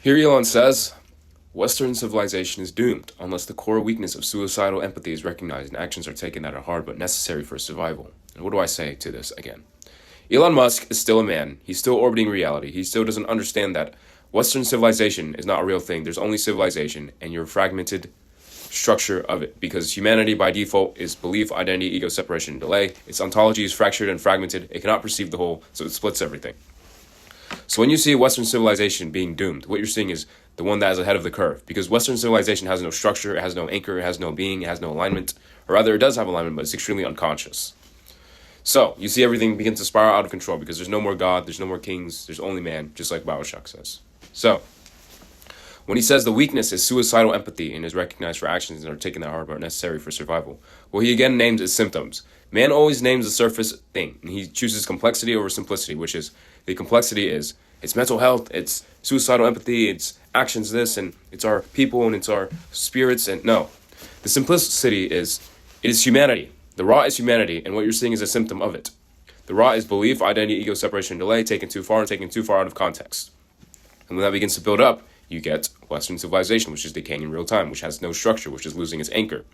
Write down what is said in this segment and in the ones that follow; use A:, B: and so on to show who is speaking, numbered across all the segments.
A: Here Elon says, Western civilization is doomed unless the core weakness of suicidal empathy is recognized and actions are taken that are hard but necessary for survival. And what do I say to this again? Elon Musk is still a man. He's still orbiting reality. He still doesn't understand that Western civilization is not a real thing. There's only civilization and your fragmented structure of it, because humanity by default is belief, identity, ego, separation, delay. Its ontology is fractured and fragmented. It cannot perceive the whole, so it splits everything. So when you see Western civilization being doomed, what you're seeing is the one that is ahead of the curve, because Western civilization has no structure, it has no anchor, it has no being, it has no alignment, or rather it does have alignment, but it's extremely unconscious. So you see everything begin to spiral out of control because there's no more God, there's no more kings, there's only man, just like Bioshock says. So when he says the weakness is suicidal empathy and is recognized for actions that are taken that are hard but necessary for survival, well, he again names its symptoms. Man always names the surface thing, and he chooses complexity over simplicity, which is the complexity is it's mental health, it's suicidal empathy, it's actions this, and it's our people, and it's our spirits, and no. The simplicity is it is humanity. The raw is humanity, and what you're seeing is a symptom of it. The raw is belief, identity, ego, separation, delay, taken too far and taken too far out of context. And when that begins to build up, you get Western civilization, which is decaying in real time, which has no structure, which is losing its anchor.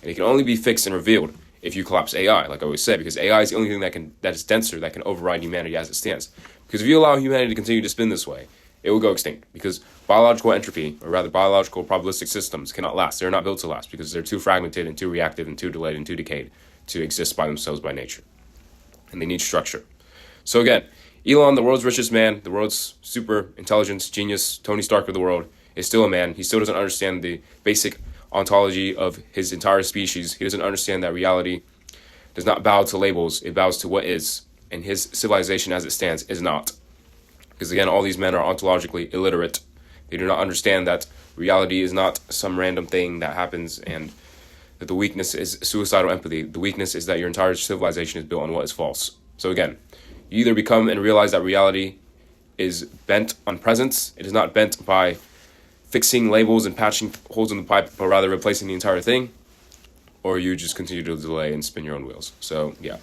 A: And it can only be fixed and revealed if you collapse AI, like I always say, because AI is the only thing that is denser, that can override humanity as it stands. Because if you allow humanity to continue to spin this way, it will go extinct, because biological entropy, or rather biological probabilistic systems, cannot last. They're not built to last because they're too fragmented and too reactive and too delayed and too decayed to exist by themselves by nature. And they need structure. So again, Elon, the world's richest man, the world's super intelligence, genius, Tony Stark of the world, is still a man. He still doesn't understand the basic ontology of his entire species. He doesn't understand that reality does not bow to labels, it bows to what is. And his civilization as it stands is not. Because again, all these men are ontologically illiterate. They do not understand that reality is not some random thing that happens, and that the weakness is suicidal empathy. The weakness is that your entire civilization is built on what is false. So again, you either become and realize that reality is bent on presence. It is not bent by fixing labels and patching holes in the pipe, but rather replacing the entire thing. Or you just continue to delay and spin your own wheels. So, yeah.